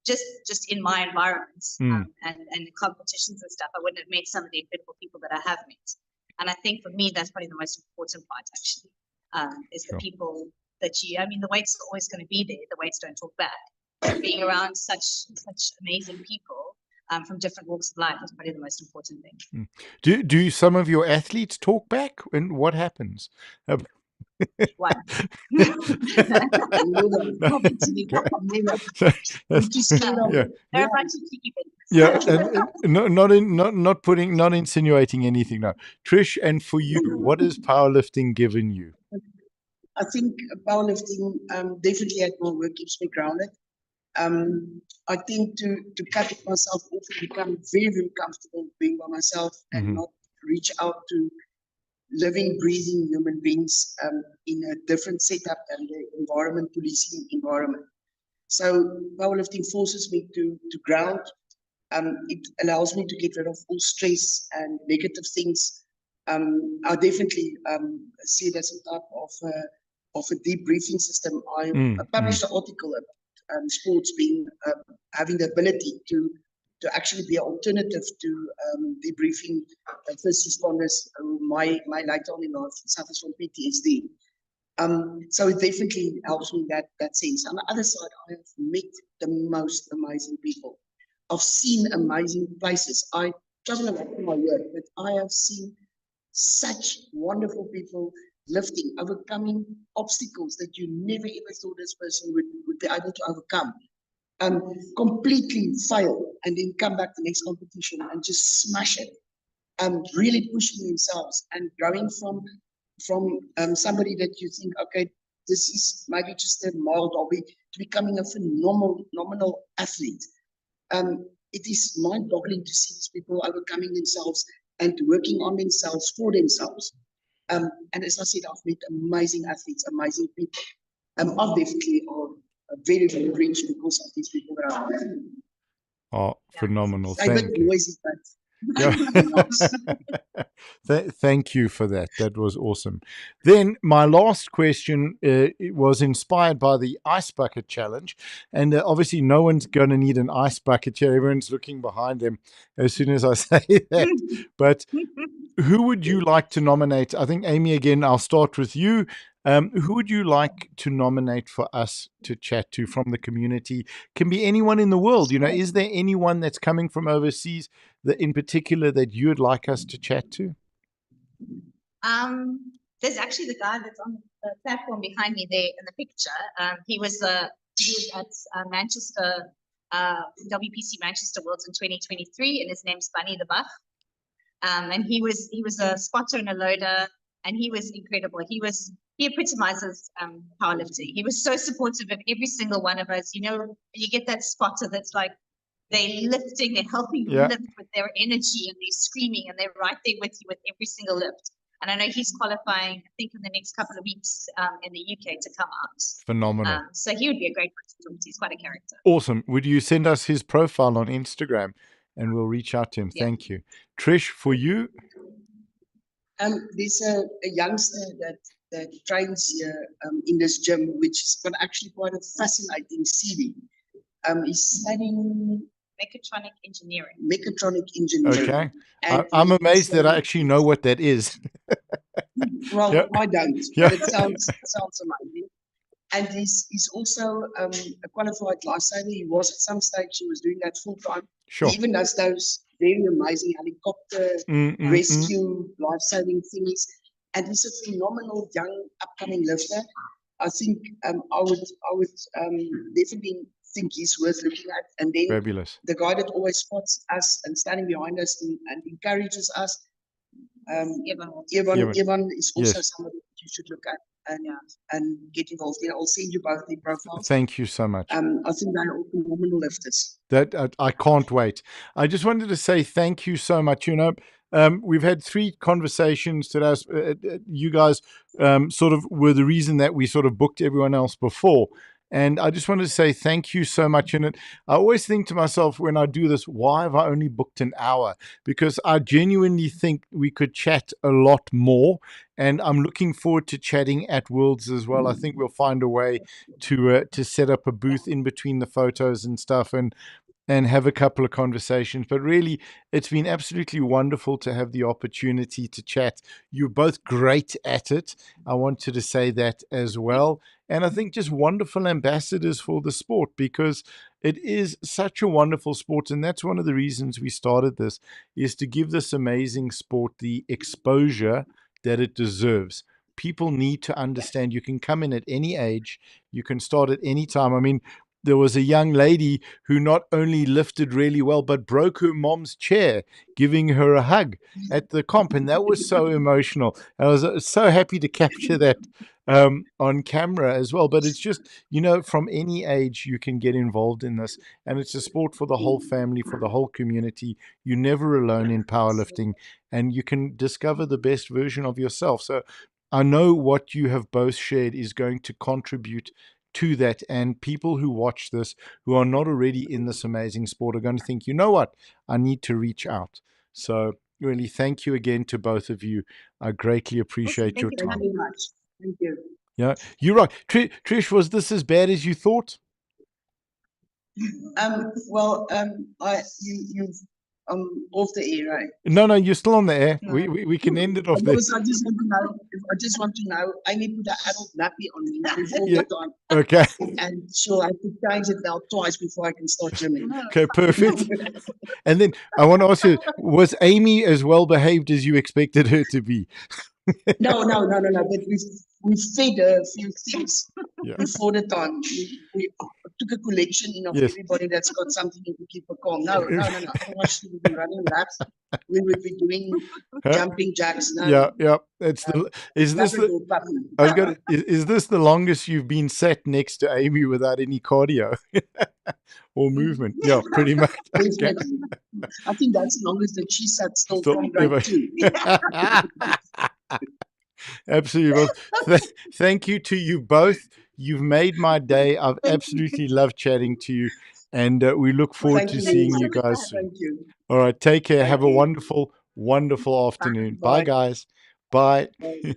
Just in my environment and the competitions and stuff, I wouldn't have met some of the incredible people that I have met. And I think for me, that's probably the most important part, actually, is the people that I mean, the weights are always going to be there. The weights don't talk back. But being around such amazing people from different walks of life is probably the most important thing. Do some of your athletes talk back? And what happens? One. Not insinuating anything. No, Trish, and for you, what has powerlifting given you? I think powerlifting definitely at my work keeps me grounded. I think to cut myself off and become very, very comfortable being by myself and not reach out to living, breathing human beings in a different setup than the environment, policing environment. So powerlifting forces me to ground. It allows me to get rid of all stress and negative things. I definitely see it as a type of a debriefing system. I published an article about sports being having the ability to actually be an alternative to debriefing first responders who might later on in life suffers from PTSD. So it definitely helps me in that sense. On the other side, I have met the most amazing people. I've seen amazing places. I travel a lot for my work, but I have seen such wonderful people lifting, overcoming obstacles that you never ever thought this person would be able to overcome. Completely fail and then come back the next competition and just smash it. Really pushing themselves and growing from somebody that you think, okay, this is maybe just a mild hobby, to becoming a phenomenal athlete. It is mind-boggling to see these people overcoming themselves and working on themselves for themselves. And as I said, I've met amazing athletes, amazing people. I've definitely are very, very rich because of these people that are there. Oh, phenomenal. Thank you. Noisy, Thank you for that. That was awesome. Then my last question it was inspired by the ice bucket challenge. And obviously no one's going to need an ice bucket here. Everyone's looking behind them as soon as I say that. But who would you like to nominate? I think, Amy, again, I'll start with you. Who would you like to nominate for us to chat to from the community? Can be anyone in the world. You know, is there anyone that's coming from overseas that in particular that you would like us to chat to? There's actually the guy that's on the platform behind me there in the picture. He was at Manchester, WPC Manchester Worlds in 2023, and his name's Bunny the Buff. And he was a spotter and a loader, and he was incredible. He epitomizes powerlifting. He was so supportive of every single one of us. You know, you get that spotter that's like, they're lifting, they're helping you lift with their energy, and they're screaming, and they're right there with you with every single lift. And I know he's qualifying, I think, in the next couple of weeks in the UK to come out. Phenomenal. So he would be a great person to talk to. He's quite a character. Awesome. Would you send us his profile on Instagram and we'll reach out to him? Yeah. Thank you. Trish, for you? There's a youngster that trains here in this gym, which is actually quite a fascinating CV. He's studying mechatronic engineering. Okay. I'm amazed that I actually know what that is. Well, I don't. But it sounds amazing. And he's also a qualified lifesaver. He was at some stage, he was doing that full time. Sure. He even does those very amazing helicopter rescue life-saving things. And he's a phenomenal young upcoming lifter. I think I would definitely think he's worth looking at. And then fabulous. The guy that always spots us and standing behind us and encourages us, Evan. Evan is also Yes. somebody that you should look at and Yeah. and get involved in. I'll send you both their profiles. Thank you so much. I think they're all phenomenal lifters. That I can't wait. I just wanted to say thank you so much. We've had 3 conversations today. You guys sort of were the reason that we sort of booked everyone else before. And I just wanted to say thank you so much. And I always think to myself when I do this, why have I only booked an hour? Because I genuinely think we could chat a lot more. And I'm looking forward to chatting at Worlds as well. I think we'll find a way to set up a booth in between the photos and stuff, and have a couple of conversations. But really, it's been absolutely wonderful to have the opportunity to chat. You're both great at it. I wanted to say that as well. And I think just wonderful ambassadors for the sport, because it is such a wonderful sport. And that's one of the reasons we started this, is to give this amazing sport the exposure that it deserves. People need to understand you can come in at any age, you can start at any time. I mean, there was a young lady who not only lifted really well, but broke her mom's chair, giving her a hug at the comp. And that was so emotional. I was so happy to capture that on camera as well. But it's just, from any age, you can get involved in this. And it's a sport for the whole family, for the whole community. You're never alone in powerlifting, and you can discover the best version of yourself. So I know what you have both shared is going to contribute to that, and people who watch this who are not already in this amazing sport are going to think, you know what, I need to reach out. So really, thank you again to both of you. I greatly appreciate your Thank you time. very much. Thank you. Yeah, you're right. Trish, was this as bad as you thought? Well, you've off the air, right? No, you're still on the air. No. We can end it off there. Because I just want to know, I need to put an adult nappy on me before Yeah. the time. Okay. And she'll have to change it now twice before I can start gymming. Okay, perfect. And then I want to ask you, was Amy as well behaved as you expected her to be? No. But we fed her a few things Yeah. before the time. We took a collection of Yes. everybody that's got something to keep her calm. No. Otherwise she would be running laps. We would be doing Huh? jumping jacks. No. Yeah. Is this the? Labrador puppy. I was going. Is this the longest you've been sat next to Amy without any cardio or movement? Yeah, pretty much. Okay. Definitely. I think that's the longest that she sat still Still from grade ever. 2. Absolutely. Well, thank you to you both. You've made my day. I've absolutely loved chatting to you, and we look forward Thank to you. seeing you guys soon. Thank you. All right, take care. Thank Have a you. wonderful, wonderful afternoon. Bye, Bye. guys. Bye. Bye.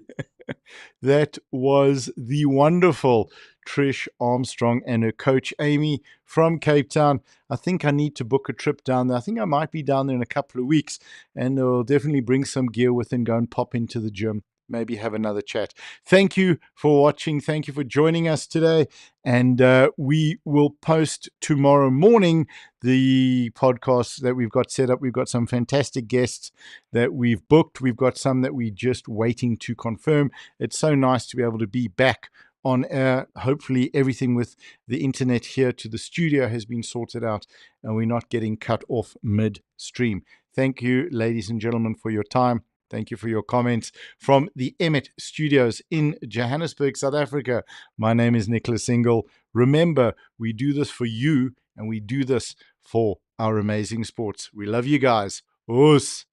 That was the wonderful Trish Armstrong and her coach Amy from Cape Town. I think I need to book a trip down there. I think I might be down there in a couple of weeks, and I'll definitely bring some gear with and go and pop into the gym. Maybe have another chat. Thank you for watching. Thank you for joining us today. And we will post tomorrow morning the podcast that we've got set up. We've got some fantastic guests that we've booked. We've got some that we're just waiting to confirm. It's so nice to be able to be back on air. Hopefully everything with the internet here to the studio has been sorted out and we're not getting cut off midstream. Thank you, ladies and gentlemen, for your time. Thank you for your comments from the Emet studios in Johannesburg, South Africa. My name is Nicholas Single. Remember, we do this for you and we do this for our amazing sports. We love you guys. Oos.